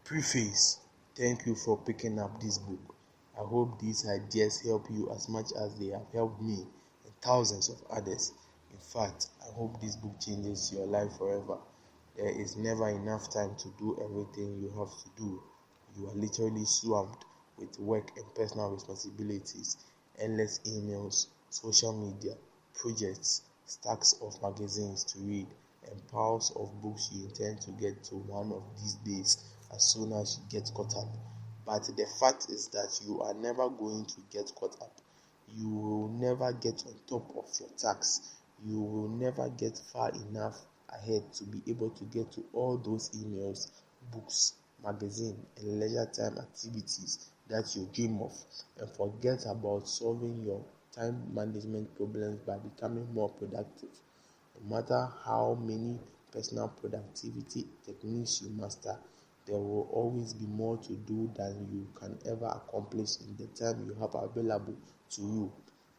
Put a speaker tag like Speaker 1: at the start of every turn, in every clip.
Speaker 1: Preface. Thank you for picking up this book. I hope these ideas help you as much as they have helped me and thousands of others. In fact, I hope this book changes your life forever. There is never enough time to do everything you have to do. You are literally swamped with work and personal responsibilities, endless emails, social media, projects, stacks of magazines to read, and piles of books you intend to get to one of these days as soon as you get caught up. But the fact is that you are never going to get caught up. You will never get on top of your tasks. You will never get far enough ahead to be able to get to all those emails, books, magazine, and leisure time activities that you dream of, and forget about solving your time management problems by becoming more productive. No matter how many personal productivity techniques you master, there will always be more to do than you can ever accomplish in the time you have available to you,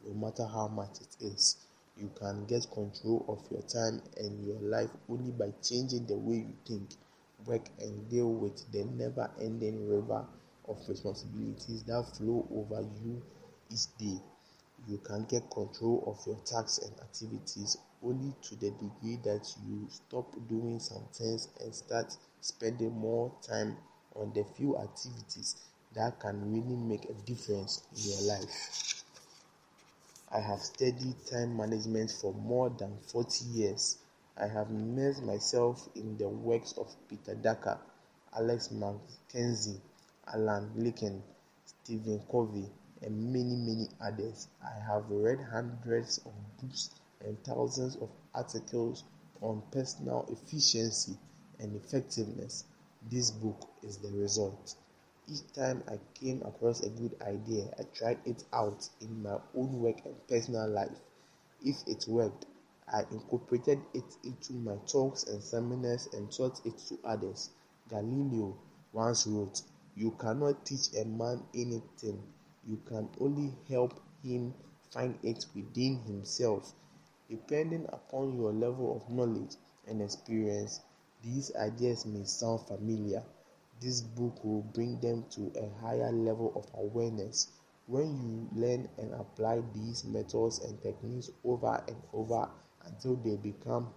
Speaker 1: no matter how much it is. You can get control of your time and your life only by changing the way you think, work, and deal with the never-ending river of responsibilities that flow over you each day. You can get control of your tasks and activities only to the degree that you stop doing some things and start spending more time on the few activities that can really make a difference in your life. I have studied time management for more than 40 years. I have immersed myself in the works of Peter Drucker, Alex Mackenzie, Alan Lincoln, Stephen Covey, and many others. I have read hundreds of books and thousands of articles on personal efficiency and effectiveness. This book is the result. Each time I came across a good idea, I tried it out in my own work and personal life. If it worked, I incorporated it into my talks and seminars and taught it to others. Galileo once wrote, "You cannot teach a man anything. You can only help him find it within himself." Depending upon your level of knowledge and experience, these ideas may sound familiar. This book will bring them to a higher level of awareness. When you learn and apply these methods and techniques over and over until they become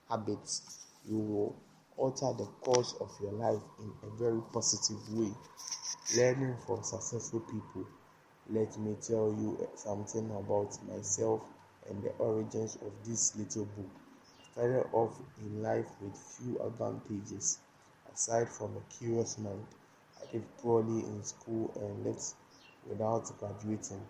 Speaker 1: habits, you will alter the course of your life in a very positive way. Learning from successful people. Let me tell you something about myself and the origins of this little book. I started off in life with few advantages. Aside from a curious mind, I did poorly in school and left without graduating.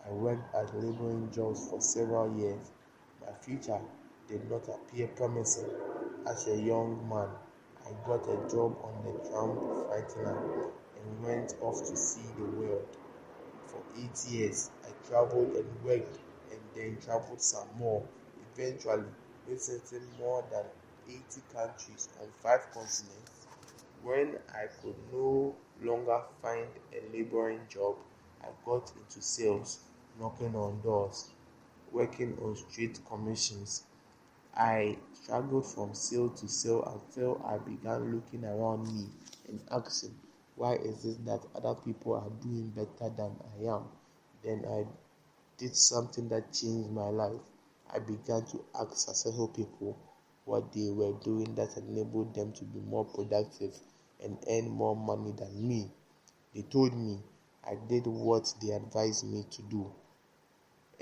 Speaker 1: I worked at laboring jobs for several years. My future did not appear promising. As a young man, I got a job on the tram freight line and went off to see the world. For 8 years, I traveled and worked and then traveled some more, eventually visiting more than 80 countries on 5 continents. When I could no longer find a laboring job, I got into sales, knocking on doors, working on street commissions. I struggled from sale to sale until I began looking around me and asking, why is it that other people are doing better than I am? Then I did something that changed my life. I began to ask successful people what they were doing that enabled them to be more productive and earn more money than me. They told me. I did what they advised me to do,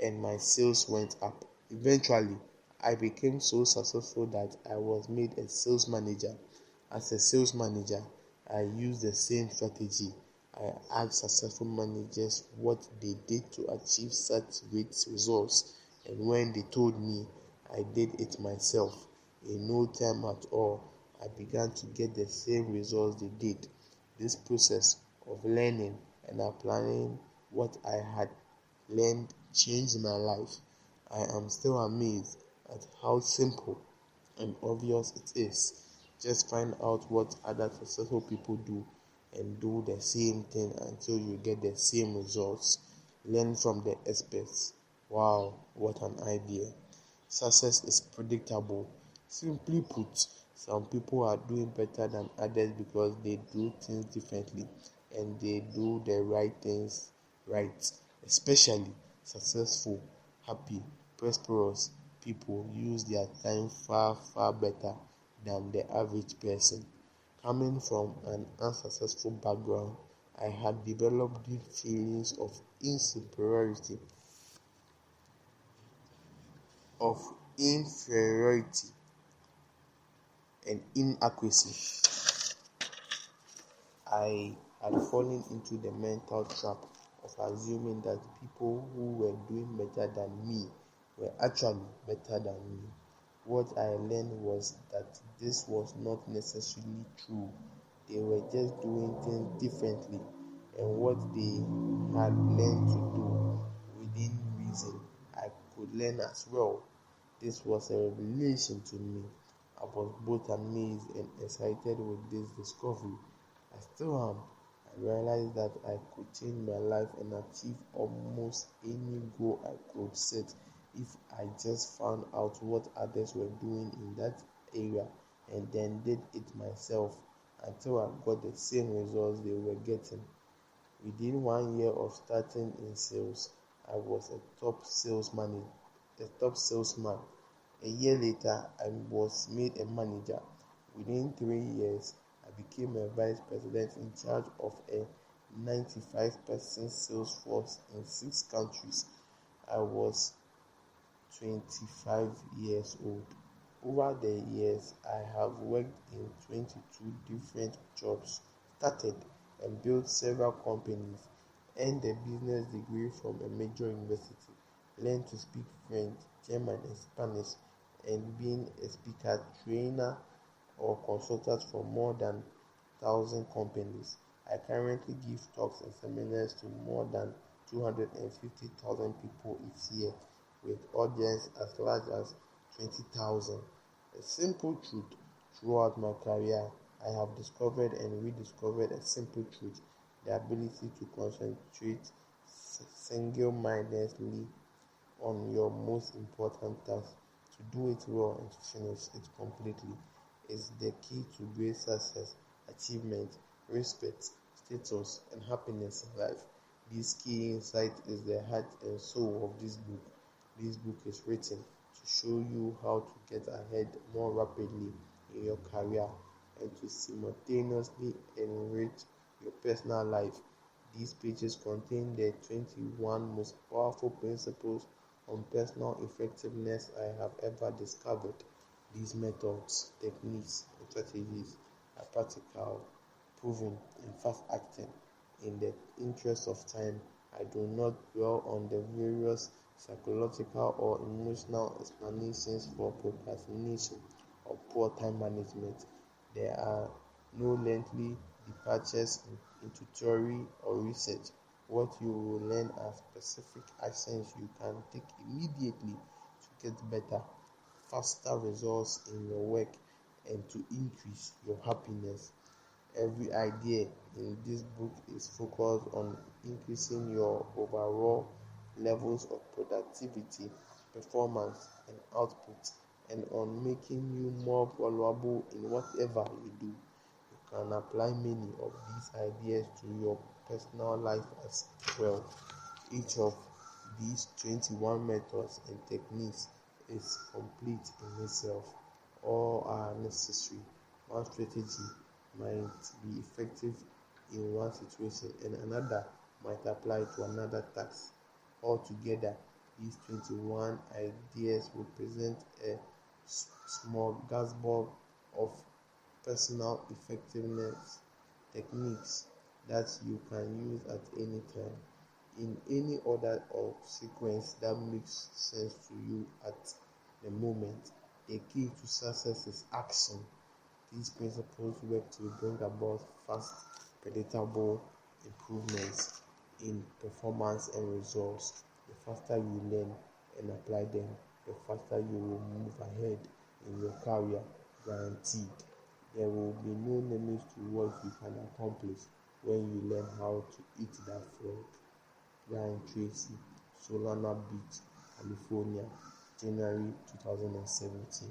Speaker 1: and my sales went up. Eventually, I became so successful that I was made a sales manager. As a sales manager, I used the same strategy. I asked successful managers what they did to achieve such great results, and when they told me, I did it myself. In no time at all, I began to get the same results they did. This process of learning and applying what I had learned changed my life. I am still amazed at how simple and obvious it is. Just find out what other successful people do and do the same thing until you get the same results. Learn from the experts. Wow, what an idea. Success is predictable. Simply put, Some people are doing better than others because they do things differently and they do the right things right. Especially successful, happy, prosperous people use their time far better than the average person. Coming from an unsuccessful background, I had developed deep feelings of insuperiority, of inferiority and inadequacy. I had fallen into the mental trap of assuming that people who were doing better than me were actually better than me. What I learned was that this was not necessarily true. They were just doing things differently, and what they had learned to do within reason, I could learn as well. This was a revelation to me. I was both amazed and excited with this discovery. I still am. I realized that I could change my life and achieve almost any goal I could set if I just found out what others were doing in that area and then did it myself until I got the same results they were getting. Within 1 year of starting in sales, I was a top salesman. A year later, I was made a manager. Within 3 years, I became a vice president in charge of a 95% sales force in 6 countries. I was 25 years old. Over the years, I have worked in 22 different jobs, started and built several companies, earned a business degree from a major university, learned to speak French, German, and Spanish, and been a speaker, trainer, or consultant for more than 1,000 companies. I currently give talks and seminars to more than 250,000 people each year, with audience as large as 20,000. A simple truth: throughout my career, I have discovered and rediscovered a simple truth: the ability to concentrate single-mindedly on your most important task, to do it well and to finish it completely, is the key to great success, achievement, respect, status, and happiness in life. This key insight is the heart and soul of this book. This book is written to show you how to get ahead more rapidly in your career and to simultaneously enrich your personal life. These pages contain the 21 most powerful principles on personal effectiveness I have ever discovered. These methods, techniques, and strategies are practical, proven, and fast-acting. In the interest of time, I do not dwell on the various psychological or emotional explanations for procrastination or poor time management. There are no lengthy departures into theory or research. What you will learn are specific actions you can take immediately to get better, faster results in your work and to increase your happiness. Every idea in this book is focused on increasing your overall levels of productivity, performance, and output, and on making you more valuable in whatever you do. You can apply many of these ideas to your personal life as well. Each of these 21 methods and techniques is complete in itself. All are necessary. One strategy might be effective in one situation and another might apply to another task. Altogether, these 21 ideas represent a smorgasbord of personal effectiveness techniques that you can use at any time, in any order or sequence that makes sense to you at the moment. The key to success is action. These principles work to bring about fast, predictable improvements in performance and results. The faster you learn and apply them, the faster you will move ahead in your career, guaranteed. There will be no limits to what you can accomplish when you learn how to eat that frog. Brian Tracy, Solana Beach, California, January 2017.